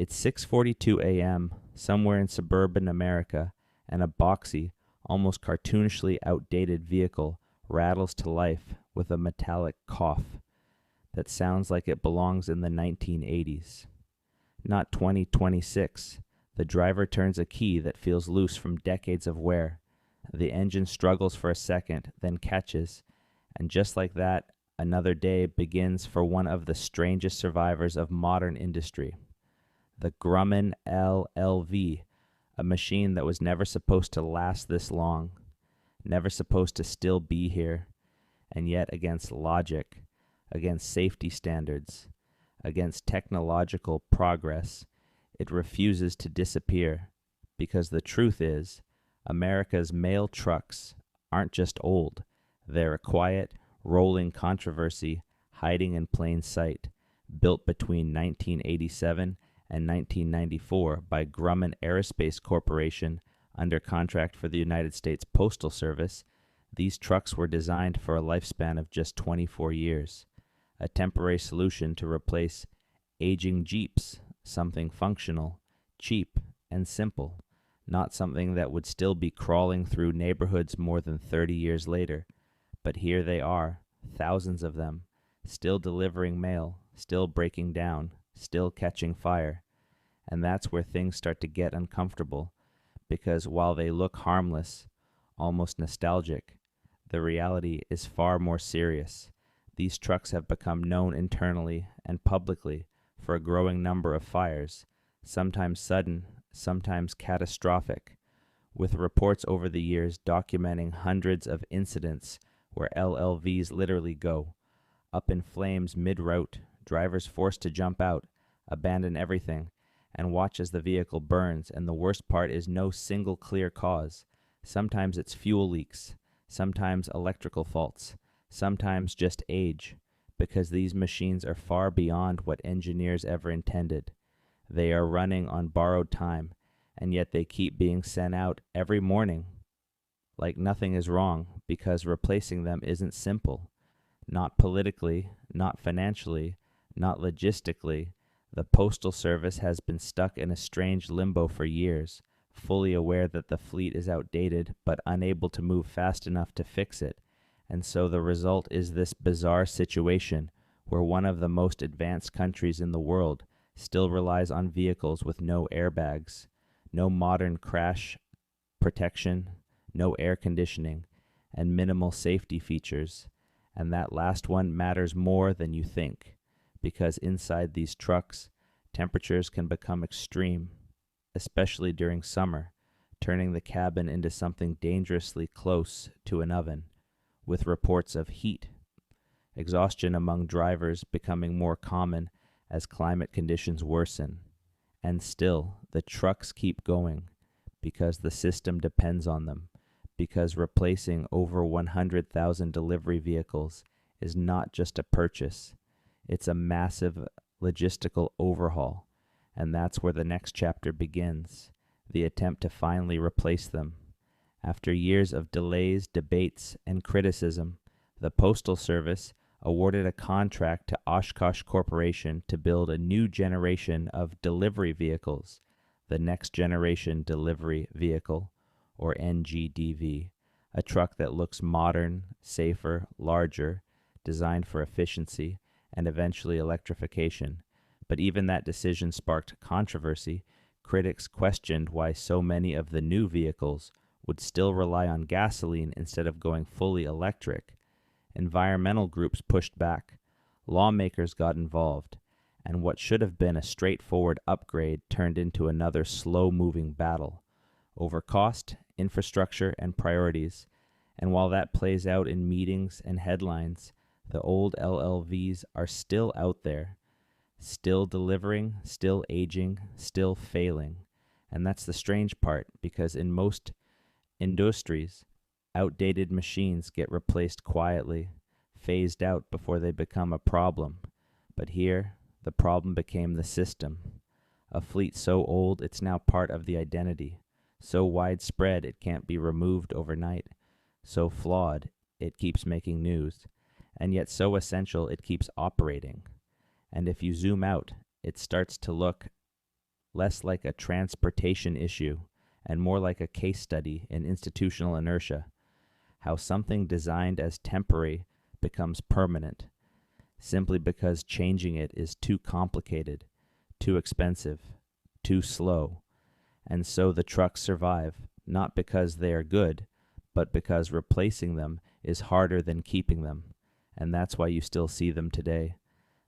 It's 6:42 a.m. somewhere in suburban America, and a boxy, almost cartoonishly outdated vehicle rattles to life with a metallic cough that sounds like it belongs in the 1980s. Not 2026. The driver turns a key that feels loose from decades of wear. The engine struggles for a second, then catches, and just like that, another day begins for one of the strangest survivors of modern industry. The Grumman LLV, a machine that was never supposed to last this long, never supposed to still be here, and yet against logic, against safety standards, against technological progress, it refuses to disappear, because the truth is, America's mail trucks aren't just old, they're a quiet, rolling controversy hiding in plain sight, built between 1987 and 1994 by Grumman Aerospace Corporation under contract for the United States Postal Service. These trucks were designed for a lifespan of just 24 years, a temporary solution to replace aging Jeeps, something functional, cheap, and simple, not something that would still be crawling through neighborhoods more than 30 years later. But here they are, thousands of them, still delivering mail, still breaking down, still catching fire. And that's where things start to get uncomfortable, because while they look harmless, almost nostalgic, the reality is far more serious. These trucks have become known internally and publicly for a growing number of fires, sometimes sudden, sometimes catastrophic, with reports over the years documenting hundreds of incidents where LLVs literally go up in flames mid-route, drivers forced to jump out, abandon everything, and watch as the vehicle burns. And the worst part is no single clear cause. Sometimes it's fuel leaks, sometimes electrical faults, sometimes just age, because these machines are far beyond what engineers ever intended. They are running on borrowed time, and yet they keep being sent out every morning like nothing is wrong, because replacing them isn't simple. Not politically, not financially, not logistically. The Postal Service has been stuck in a strange limbo for years, fully aware that the fleet is outdated, but unable to move fast enough to fix it. And so the result is this bizarre situation where one of the most advanced countries in the world still relies on vehicles with no airbags, no modern crash protection, no air conditioning, and minimal safety features. And that last one matters more than you think, because inside these trucks, temperatures can become extreme, especially during summer, turning the cabin into something dangerously close to an oven, with reports of heat. Exhaustion among drivers becoming more common as climate conditions worsen. And still, the trucks keep going, because the system depends on them, because replacing over 100,000 delivery vehicles is not just a purchase, it's a massive logistical overhaul. And that's where the next chapter begins, the attempt to finally replace them. After years of delays, debates, and criticism, the Postal Service awarded a contract to Oshkosh Corporation to build a new generation of delivery vehicles, the Next Generation Delivery Vehicle, or NGDV, a truck that looks modern, safer, larger, designed for efficiency, and eventually electrification. But even that decision sparked controversy. Critics questioned why so many of the new vehicles would still rely on gasoline instead of going fully electric. Environmental groups pushed back. Lawmakers got involved. And what should have been a straightforward upgrade turned into another slow-moving battle over cost, infrastructure, and priorities. And while that plays out in meetings and headlines, the old LLVs are still out there, still delivering, still aging, still failing. And that's the strange part, because in most industries, outdated machines get replaced quietly, phased out before they become a problem. But here, the problem became the system. A fleet so old it's now part of the identity, so widespread it can't be removed overnight, so flawed it keeps making news, and yet so essential it keeps operating. And if you zoom out, it starts to look less like a transportation issue and more like a case study in institutional inertia, how something designed as temporary becomes permanent, simply because changing it is too complicated, too expensive, too slow. And so the trucks survive, not because they are good, but because replacing them is harder than keeping them. And that's why you still see them today.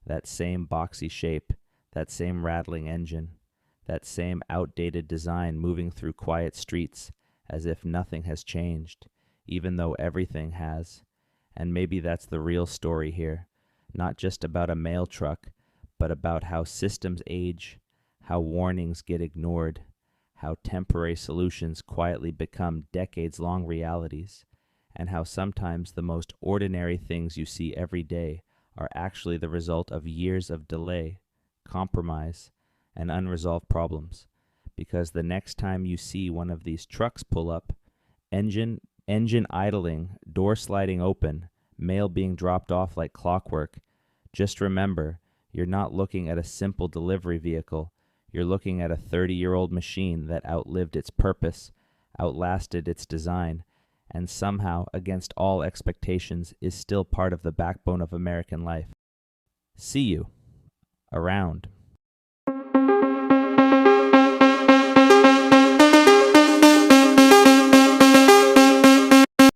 That same boxy shape, that same rattling engine, that same outdated design moving through quiet streets as if nothing has changed, even though everything has. And maybe that's the real story here, not just about a mail truck, but about how systems age, how warnings get ignored, how temporary solutions quietly become decades-long realities, and how sometimes the most ordinary things you see every day are actually the result of years of delay, compromise, and unresolved problems. Because the next time you see one of these trucks pull up, engine idling, door sliding open, mail being dropped off like clockwork, just remember, you're not looking at a simple delivery vehicle. You're looking at a 30-year-old machine that outlived its purpose, outlasted its design, and somehow, against all expectations, is still part of the backbone of American life. See you around.